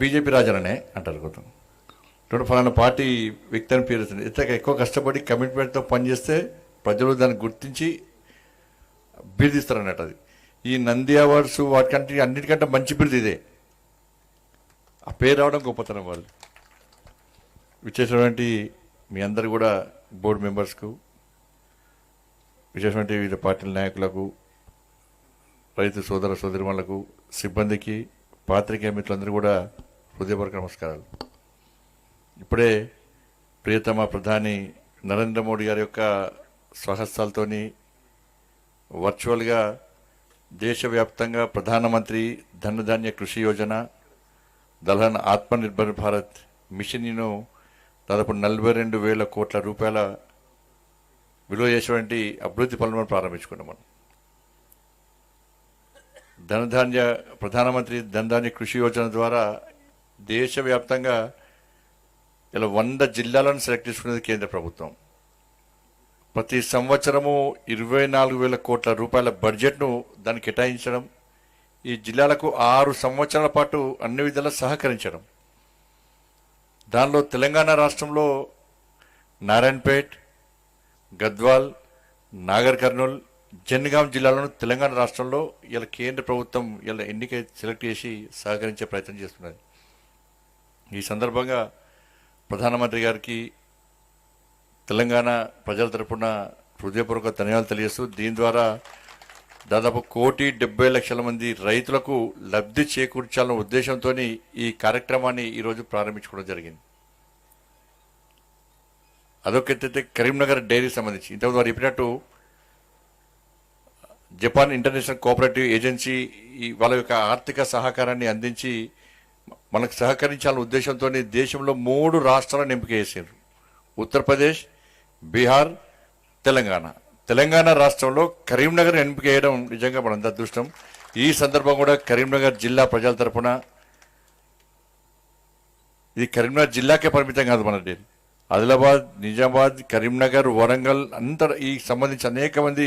BJP రాజాననే అంటారు కొంచెం ఫలానా పార్టీ వ్యక్తి అని పేరు ఎంత ఎక్కువ కష్టపడి కమిట్మెంట్తో పనిచేస్తే ప్రజలు దాన్ని గుర్తించి బిరుదిస్తారన్నట్టు. అది ఈ నంది అవార్డ్స్ వాటికంటే అన్నిటికంటే మంచి బిరుదు ఇదే. ఆ పేరు రావడం గొప్పతనం. వాళ్ళు విశేషమైనటువంటి మీ అందరు కూడా బోర్డు మెంబర్స్కు, విశేషమైన వివిధ పార్టీల నాయకులకు, రైతు సోదర సోదరిమణులకు, సిబ్బందికి, పాత్రికేయ మిత్రులందరూ కూడా హృదయపూర్వక నమస్కారాలు. ఇప్పుడే ప్రియతమ ప్రధాని నరేంద్ర మోడీ గారి యొక్క స్వహస్తాలతోని వర్చువల్గా దేశవ్యాప్తంగా ప్రధానమంత్రి ధనధాన్య కృషి యోజన, దల్హన్ ఆత్మనిర్భర్ భారత్ మిషన్ను దాదాపు 42,000 కోట్ల రూపాయల విలువ చేసేటువంటి అభివృద్ధి పనులను ప్రారంభించుకున్నాం. మనం ప్రధానమంత్రి ధనధాన్య కృషి యోజన ద్వారా దేశవ్యాప్తంగా ఇలా 100 జిల్లాలను సెలెక్ట్ చేసుకునేది కేంద్ర ప్రభుత్వం. ప్రతి సంవత్సరము 24,000 కోట్ల రూపాయల బడ్జెట్ను దాన్ని కేటాయించడం, ఈ జిల్లాలకు 6 సంవత్సరాల పాటు అన్ని విధాలా సహకరించడం. దానిలో తెలంగాణ రాష్ట్రంలో నారాయణపేట్, గద్వాల్, నాగర్ కర్నూల్, జన్గాం జిల్లాలను తెలంగాణ రాష్ట్రంలో ఇలా కేంద్ర ప్రభుత్వం ఇలా ఎన్నిక సెలెక్ట్ చేసి సహకరించే ప్రయత్నం చేస్తున్నది. ఈ సందర్భంగా ప్రధానమంత్రి గారికి తెలంగాణ ప్రజల తరపున హృదయపూర్వక ధన్యవాదాలు తెలియజేస్తూ, దీని ద్వారా దాదాపు 1,70,00,000 మంది రైతులకు లబ్ధి చేకూర్చాలన్న ఉద్దేశంతో ఈ కార్యక్రమాన్ని ఈరోజు ప్రారంభించుకోవడం జరిగింది. అదొకైతే కరీంనగర్ డైరీ సంబంధించి ఇంతకుముందు వారు చెప్పినట్టు జపాన్ ఇంటర్నేషనల్ కోఆపరేటివ్ ఏజెన్సీ వాళ్ళ యొక్క ఆర్థిక సహకారాన్ని అందించి మనకు సహకరించాలన్న ఉద్దేశంతో దేశంలో 3 రాష్ట్రాలను ఎంపిక చేశారు: ఉత్తరప్రదేశ్, బీహార్, తెలంగాణ. తెలంగాణ రాష్ట్రంలో కరీంనగర్ ఎంపిక చేయడం నిజంగా మనంత అదృష్టం. ఈ సందర్భం కూడా కరీంనగర్ జిల్లా ప్రజల తరఫున, ఇది కరీంనగర్ జిల్లాకే పరిమితం కాదు, మన ఆదిలాబాద్, నిజామాబాద్, కరీంనగర్, వరంగల్ అంతా ఈ సంబంధించి అనేక మంది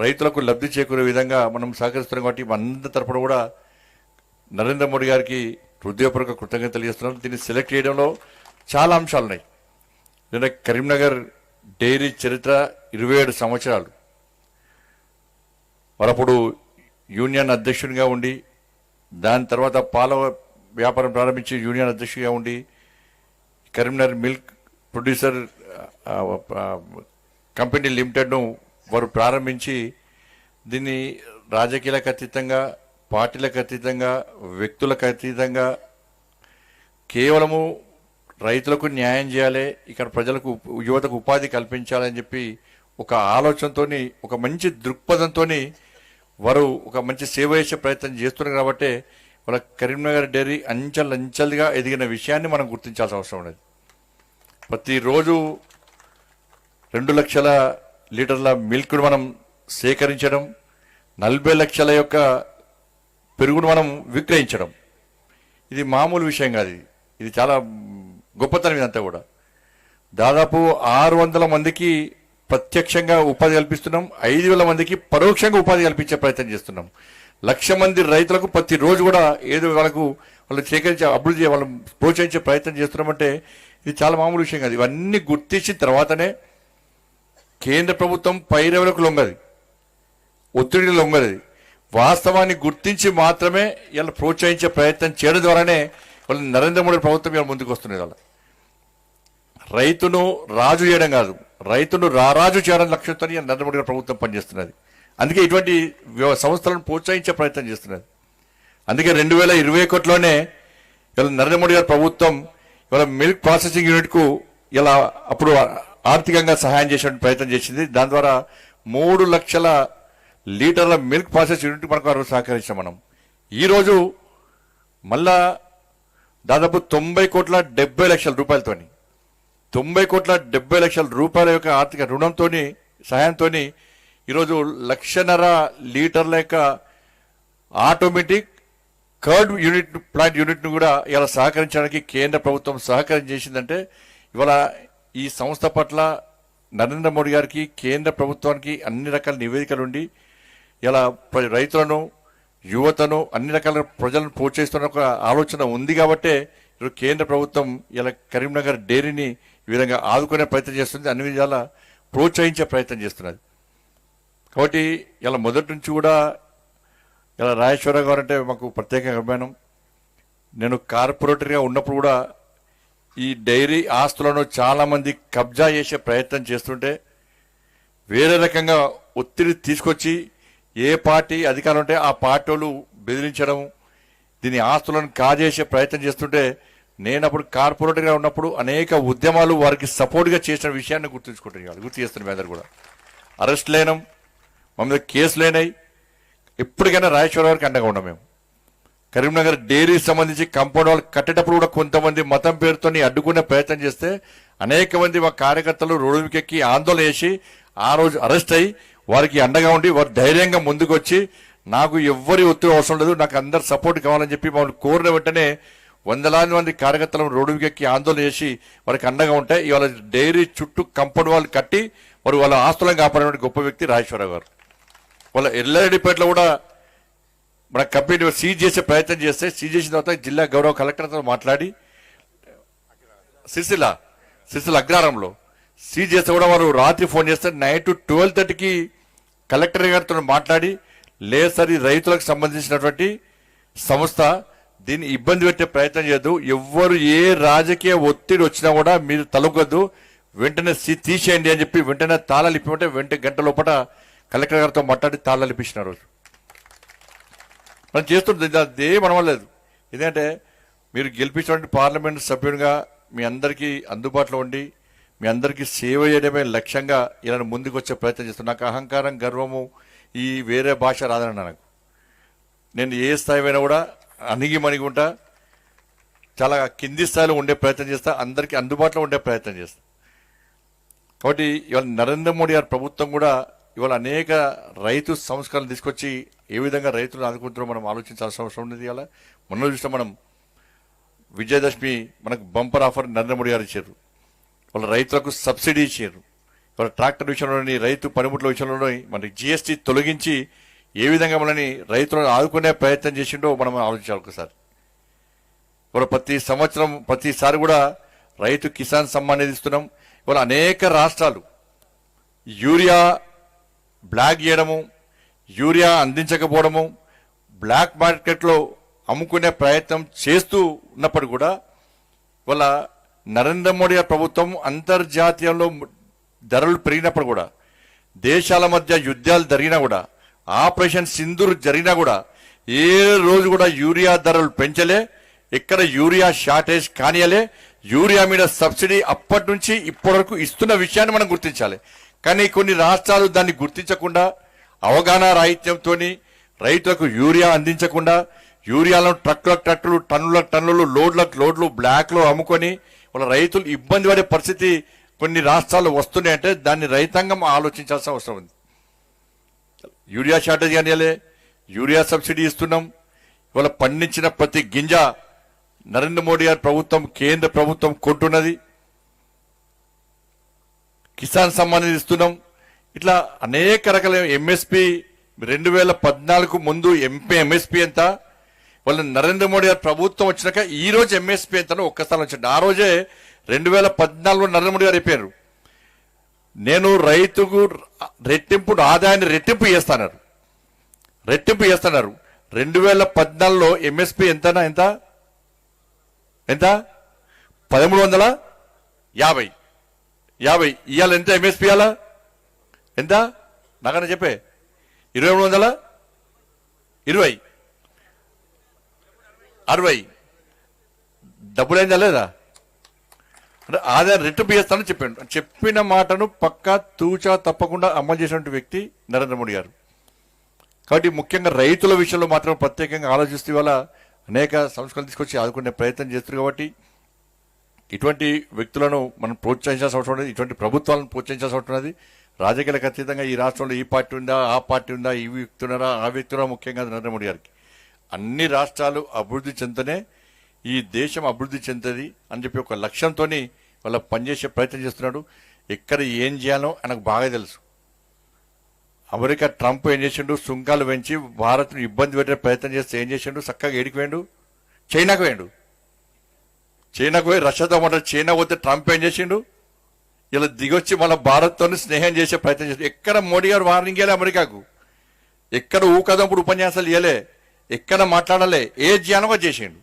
రైతులకు లబ్ధి చేకూరే విధంగా మనం సహకరిస్తున్నాం. కాబట్టి అందరి తరఫున కూడా నరేంద్ర మోడీ గారికి హృదయపూర్వక కృతజ్ఞతలు తెలియజేస్తున్నాం. దీన్ని సెలెక్ట్ చేయడంలో చాలా అంశాలు ఉన్నాయి. నిన్న కరీంనగర్ డైరీ చరిత్ర 27 సంవత్సరాలు. వారప్పుడు యూనియన్ అధ్యక్షునిగా ఉండి, దాని తర్వాత పాల వ్యాపారం ప్రారంభించి యూనియన్ అధ్యక్షుడిగా ఉండి, కరీంనగర్ మిల్క్ ప్రొడ్యూసర్ కంపెనీ లిమిటెడ్ను వారు ప్రారంభించి, దీన్ని రాజకీయాలకు అతీతంగా, పార్టీలకు అతీతంగా, వ్యక్తులకు అతీతంగా కేవలము రైతులకు న్యాయం చేయాలి, ఇక్కడ ప్రజలకు, యువతకు ఉపాధి కల్పించాలని చెప్పి ఒక ఆలోచనతో, ఒక మంచి దృక్పథంతో వారు ఒక మంచి సేవ చేసే ప్రయత్నం చేస్తున్నారు. కాబట్టి వాళ్ళ కరీంనగర్ డైరీ అంచెలంచెలుగా ఎదిగిన విషయాన్ని మనం గుర్తించాల్సిన అవసరం ఉన్నది. ప్రతిరోజు 2 లక్షల లీటర్ల మిల్క్ను మనం సేకరించడం, 40 లక్షల యొక్క పెరుగును మనం విక్రయించడం, ఇది మామూలు విషయం కాదు. ఇది చాలా గొప్పతనం. ఇదంతా కూడా దాదాపు 600 మందికి ప్రత్యక్షంగా ఉపాధి కల్పిస్తున్నాం, 5,000 మందికి పరోక్షంగా ఉపాధి కల్పించే ప్రయత్నం చేస్తున్నాం. 1,00,000 మంది రైతులకు ప్రతిరోజు కూడా ఏదో వాళ్ళు సేకరించే అభివృద్ధి వాళ్ళని ప్రోత్సహించే ప్రయత్నం చేస్తున్నామంటే ఇది చాలా మామూలు విషయం కాదు. ఇవన్నీ గుర్తించిన తర్వాతనే కేంద్ర ప్రభుత్వం పైరవులకు లొంగది, ఒత్తిడి లొంగది. వాస్తవాన్ని గుర్తించి మాత్రమే ఇలా ప్రోత్సహించే ప్రయత్నం చేయడం ద్వారానే వాళ్ళు నరేంద్ర మోడీ ప్రభుత్వం ఇలా ముందుకు వస్తున్నది. వాళ్ళ రైతును రాజు చేయడం కాదు, రైతును రారాజు చేయడం లక్ష్యంతో నరేంద్ర మోడీ ప్రభుత్వం పనిచేస్తున్నది. అందుకే ఇటువంటి సంస్థలను ప్రోత్సహించే ప్రయత్నం చేస్తున్నది. అందుకే 2021లోనే ఇలా నరేంద్ర మోడీ గారి ప్రభుత్వం ఇవాళ మిల్క్ ప్రాసెసింగ్ యూనిట్కు ఇలా అప్పుడు ఆర్థికంగా సహాయం చేసే ప్రయత్నం చేసింది. దాని ద్వారా 3 లక్షల లీటర్ల మిల్క్ ప్రాసెస్ యూనిట్ మనకు సహకరించాం. మనం ఈరోజు మళ్ళా దాదాపు 90,70,00,000 రూపాయలతోని, 90,70,00,000 రూపాయల యొక్క ఆర్థిక రుణంతో, సహాయంతో ఈరోజు 1,50,000 లీటర్ల యొక్క ఆటోమేటిక్ కర్డ్ యూనిట్, ప్లాంట్ యూనిట్ను కూడా ఇలా సహకరించడానికి కేంద్ర ప్రభుత్వం సహకారం చేసిందంటే ఇవాళ ఈ సంస్థ పట్ల నరేంద్ర మోడీ గారికి, కేంద్ర ప్రభుత్వానికి అన్ని రకాల నివేదికలు ఉండి ఇలా రైతులను యువతను అన్ని రకాల ప్రజలను ప్రోత్సహిస్తున్న ఒక ఆలోచన ఉంది కాబట్టే ఈరోజు కేంద్ర ప్రభుత్వం ఇలా కరీంనగర్ డైరీని ఈ విధంగా ఆదుకునే ప్రయత్నం చేస్తుంది, అన్ని విధాలా ప్రోత్సహించే ప్రయత్నం చేస్తున్నది. కాబట్టి ఇలా మొదటి నుంచి కూడా ఇలా రాజేశ్వరరావు గారు అంటే మాకు ప్రత్యేక అభిమానం. నేను కార్పొరేటర్గా ఉన్నప్పుడు కూడా ఈ డైరీ ఆస్తులను చాలామంది కబ్జా చేసే ప్రయత్నం చేస్తుంటే వేరే రకంగా ఒత్తిడి తీసుకొచ్చి ఏ పార్టీ అధికారం ఉంటే ఆ పార్టీ వాళ్ళు బెదిరించడం, దీని ఆస్తులను కాజేసే ప్రయత్నం చేస్తుంటే నేను అప్పుడు కార్పొరేటర్గా ఉన్నప్పుడు అనేక ఉద్యమాలు వారికి సపోర్ట్గా చేసిన విషయాన్ని గుర్తుంచుకుంటున్నాను, గుర్తు చేస్తున్నాం. మీ అందరు కూడా అరెస్ట్ లేనం, మా మీద కేసులు లేనాయి. ఎప్పటికైనా రాజేశ్వర గారికి అండగా ఉన్నాం. మేము కరీంనగర్ డైరీ సంబంధించి కంపౌండ్ వాళ్ళు కట్టేటప్పుడు కూడా కొంతమంది మతం పేరుతో అడ్డుకునే ప్రయత్నం చేస్తే అనేక మంది మా కార్యకర్తలు రోడ్డుకెక్కి ఆందోళన చేసి ఆ రోజు అరెస్ట్ అయ్యి వారికి అండగా ఉండి వారు ధైర్యంగా ముందుకు వచ్చి నాకు ఎవ్వరి ఒత్తిడి అవసరం లేదు, నాకు అందరు సపోర్ట్ కావాలని చెప్పి మమ్మల్ని కోరిన వెంటనే వందలాది మంది కార్యకర్తలను రోడ్డుకెక్కి ఆందోళన చేసి వారికి అండగా ఉంటాయి. ఇవాళ డైరీ చుట్టూ కంపౌండ్ వాళ్ళు కట్టి వారు వాళ్ళ ఆస్తులను కాపాడే గొప్ప వ్యక్తి రాజేశ్వరరావు గారు. వాళ్ళ ఎల్లారెడ్డిపేటలో కూడా మన కంపెనీ సీజ్ చేసే ప్రయత్నం చేస్తే సీజ్ చేసిన తర్వాత జిల్లా గౌరవ కలెక్టర్తో మాట్లాడి సిరిసిల్ల అగ్రహారంలో సీజ్ చేస్తే కూడా వారు రాత్రి ఫోన్ చేస్తే నైట్ 12:30కి కలెక్టర్ గారితో మాట్లాడి లేదు సార్ ఈ రైతులకు సంబంధించినటువంటి సంస్థ, దీన్ని ఇబ్బంది పెట్టే ప్రయత్నం చేయొద్దు, ఎవ్వరు ఏ రాజకీయ ఒత్తిడి వచ్చినా కూడా మీరు తలగొద్దు, వెంటనే తీసేయండి అని చెప్పి వెంటనే తాళాలు ఇప్పిమంటే గంట లోపల కలెక్టర్ గారితో మాట్లాడి తాళాలు ఇప్పించిన రోజు మనం చేస్తుంది. అదే మనం లేదు. ఎందుకంటే మీరు గెలిపించినటువంటి పార్లమెంట్ సభ్యునిగా మీ అందరికీ అందుబాటులో ఉండి మీ అందరికీ సేవ చేయడమే లక్ష్యంగా ఇలా ముందుకు వచ్చే ప్రయత్నం చేస్తాను. నాకు అహంకారం, గర్వము ఈ వేరే భాష రాదన్న నాకు. నేను ఏ స్థాయి అయినా కూడా అణిగి ఉంటా, చాలా కింది స్థాయిలో ఉండే ప్రయత్నం చేస్తా, అందరికీ అందుబాటులో ఉండే ప్రయత్నం చేస్తా. కాబట్టి ఇవాళ నరేంద్ర మోడీ గారి ప్రభుత్వం కూడా ఇవాళ అనేక రైతు సంస్కరణలు తీసుకొచ్చి ఏ విధంగా రైతులను ఆదుకుంటారో మనం ఆలోచించాల్సిన అవసరం ఉంది. ఇవాళ మొన్న చూసిన మనం విజయదశమి మనకు బంపర్ ఆఫర్ నరేంద్ర మోడీ గారు ఇచ్చారు. వాళ్ళ రైతులకు సబ్సిడీ ఇచ్చారు. వాళ్ళ ట్రాక్టర్ విషయంలోని రైతు పనిముట్ల విషయంలోని మనకి జిఎస్టీ తొలగించి ఏ విధంగా మనని రైతులను ఆదుకునే ప్రయత్నం చేసిండో మనం ఆలోచించాలి ఒకసారి. ఇవాళ ప్రతి సంవత్సరం ప్రతిసారి కూడా రైతు కిసాన్ సమ్మాన్ నిధి ఇస్తున్నాం. ఇవాళ అనేక రాష్ట్రాలు యూరియా బ్లాక్ చేయడము, యూరియా అందించకపోవడము, బ్లాక్ మార్కెట్లో అమ్ముకునే ప్రయత్నం చేస్తూ ఉన్నప్పుడు కూడా ఇవాళ నరేంద్ర మోడీ ప్రభుత్వం అంతర్జాతీయంలో ధరలు పెరిగినప్పుడు కూడా, దేశాల మధ్య యుద్ధాలు జరిగినా కూడా, ఆపరేషన్ సింధూర్ జరిగినా కూడా ఏ రోజు కూడా యూరియా ధరలు పెంచలే, ఎక్కడ యూరియా షార్టేజ్ కానియలే. యూరియా మీద సబ్సిడీ అప్పటి నుంచి ఇప్పటి వరకు ఇస్తున్న విషయాన్ని మనం గుర్తించాలి. కానీ కొన్ని రాష్ట్రాలు దాన్ని గుర్తించకుండా అవగాహన రాహిత్యంతో రైతులకు యూరియా అందించకుండా యూరియాలను ట్రక్కులు టన్నులు లోడ్లు బ్లాక్లో అమ్ముకొని వాళ్ళ రైతులు ఇబ్బంది పడే పరిస్థితి కొన్ని రాష్ట్రాలు వస్తున్నాయంటే దాన్ని రైతాంగం ఆలోచించాల్సిన అవసరం ఉంది. యూరియా షార్టేజ్ కానియలే, యూరియా సబ్సిడీ ఇస్తున్నాం. ఇవాళ పండించిన ప్రతి గింజ నరేంద్ర మోడీ గారి ప్రభుత్వం, కేంద్ర ప్రభుత్వం కొంటున్నది. కిసాన్ సమ్మాన్ నిధి ఇస్తున్నాం. ఇట్లా అనేక రకాల ఎంఎస్పి 2014 ముందు ఎంఎస్పి ఎంత, వాళ్ళ నరేంద్ర మోడీ గారి ప్రభుత్వం వచ్చినాక ఈ రోజు ఎంఎస్పి ఎంతనో ఒక్కసారి వచ్చింది. ఆ రోజే 2014 నరేంద్ర మోడీ గారు చెప్పారు, నేను రైతుకు ఆదాయాన్ని రెట్టింపు చేస్తున్నారు. 2014లో ఎంఎస్పి ఎంత 1350. ఇవాళ ఎంత ఎంఎస్పి? ఇవాళ ఎంత నాకన్నా చెప్పే? 2320, 60. డబ్బులైందా లేదా? అంటే ఆదాయం రెట్టింపు చేస్తానని చెప్పాడు. చెప్పిన మాటను పక్కా తూచా తప్పకుండా అమలు చేసినటువంటి వ్యక్తి నరేంద్ర మోడీ గారు. కాబట్టి ముఖ్యంగా రైతుల విషయంలో మాత్రం ప్రత్యేకంగా ఆలోచిస్తూ ఇవాళ అనేక సంస్కరణలు తీసుకొచ్చి ఆదుకునే ప్రయత్నం చేస్తున్నారు. కాబట్టి ఇటువంటి వ్యక్తులను మనం ప్రోత్సహించాల్సిన అవసరం ఉన్నది, ఇటువంటి ప్రభుత్వాలను ప్రోత్సహించాల్సిన అవసరం ఉన్నది. రాజకీయాలకు అతీతంగా ఈ రాష్ట్రంలో ఈ పార్టీ ఉందా, ఆ పార్టీ ఉందా, ఈ వ్యక్తున్నారా, ఆ వ్యక్తున్నారా, ముఖ్యంగా నరేంద్ర మోడీ గారికి అన్ని రాష్ట్రాలు అభివృద్ధి చెందనే ఈ దేశం అభివృద్ధి చెందుతుంది అని చెప్పి ఒక లక్ష్యంతో వాళ్ళ పనిచేసే ప్రయత్నం చేస్తున్నాడు. ఎక్కడ ఏం చేయాలో ఆయనకు బాగా తెలుసు. అమెరికా ట్రంప్ ఏం చేసిండు, సుంకాలు పెంచి భారత్ను ఇబ్బంది పెట్టే ప్రయత్నం చేస్తే ఏం చేసిండు, చక్కగా ఏడికి వేయండు, చైనాకు వేయండు. చైనాకు పోయి రష్యాతో మాట్లాడు, చైనా పోతే ట్రంప్ ఏం చేసిండు, ఇలా దిగొచ్చి మళ్ళీ భారత్తో స్నేహం చేసే ప్రయత్నం చేసి ఎక్కడ మోడీ గారు వార్నింగ్ ఇవ్వలే అమెరికాకు, ఎక్కడ ఊకదంపుడు ఉపన్యాసాలు ఇవ్వలే, ఎక్కడ మాట్లాడలే, ఏ జ్ఞానంగా చేసిండు.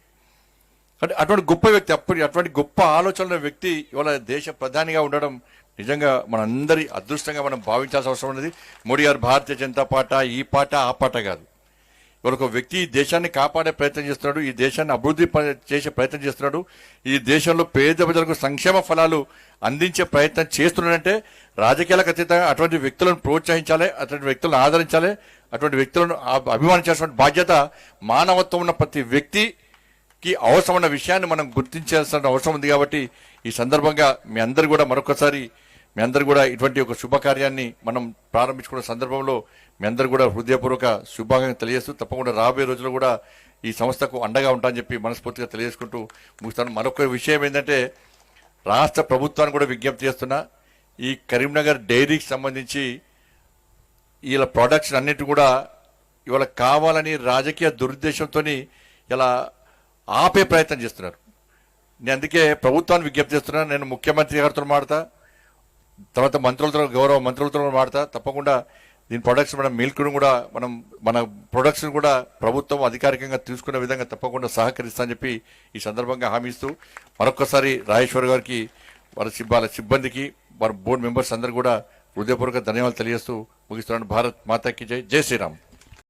అంటే అటువంటి గొప్ప వ్యక్తి, అటువంటి గొప్ప ఆలోచనల వ్యక్తి ఇవాళ దేశ ప్రధానిగా ఉండడం నిజంగా మనందరి అదృష్టంగా మనం భావించాల్సిన అవసరం ఉన్నది. మోడీ గారు భారతీయ జనతా పార్టీ ఈ పార్టీ ఆ పార్టీ కాదు. ఇవాళ ఒక వ్యక్తి ఈ దేశాన్ని కాపాడే ప్రయత్నం చేస్తున్నాడు, ఈ దేశాన్ని అభివృద్ధి చేసే ప్రయత్నం చేస్తున్నాడు, ఈ దేశంలో పేద ప్రజలకు సంక్షేమ ఫలాలు అందించే ప్రయత్నం చేస్తున్నాడంటే రాజకీయాలకు అతీతంగా అటువంటి వ్యక్తులను ప్రోత్సహించాలి, అటువంటి వ్యక్తులను ఆదరించాలి, అటువంటి వ్యక్తులను అభిమానించాల్సిన బాధ్యత మానవత్వం ఉన్న ప్రతి వ్యక్తికి అవసరమైన విషయాన్ని మనం గుర్తించాల్సిన అవసరం ఉంది. కాబట్టి ఈ సందర్భంగా మీ అందరు కూడా మరొకసారి మీ అందరు కూడా ఇటువంటి ఒక శుభకార్యాన్ని మనం ప్రారంభించుకున్న సందర్భంలో మీ అందరు కూడా హృదయపూర్వక శుభాకాంక్షలు తెలియజేస్తూ తప్పకుండా రాబోయే రోజుల్లో కూడా ఈ సంస్థకు అండగా ఉంటానని చెప్పి మనస్ఫూర్తిగా తెలియజేసుకుంటూ ముగిస్తాను. మరొక విషయం ఏంటంటే రాష్ట్ర ప్రభుత్వాన్ని కూడా విజ్ఞప్తి చేస్తున్నా, ఈ కరీంనగర్ డైరీకి సంబంధించి ఇలా ప్రొడక్ట్స్ అన్నిటి కూడా ఇవాళ కావాలని రాజకీయ దురుద్దేశంతో ఇలా ఆపే ప్రయత్నం చేస్తున్నారు. నేను అందుకే ప్రభుత్వాన్ని విజ్ఞప్తి చేస్తున్నా, నేను ముఖ్యమంత్రి గారితో మాడతా, తర్వాత మంత్రులతో గౌరవ మంత్రులతో మాడతా, తప్పకుండా దీని ప్రొడక్ట్స్ మన మిల్క్ను కూడా మన ప్రొడక్ట్స్ని కూడా ప్రభుత్వం అధికారికంగా తీసుకునే విధంగా తప్పకుండా సహకరిస్తా అని చెప్పి ఈ సందర్భంగా హామీ ఇస్తూ మరొకసారి రాజేశ్వర్ గారికి వాళ్ళ సిబ్బందికి వారి బోర్డు మెంబర్స్ అందరూ కూడా హృదయపూర్వక ధన్యవాదాలు తెలియజేస్తూ ముగిస్తున్నాను. భారత్ మాతాకి జై, జై శ్రీరామ్.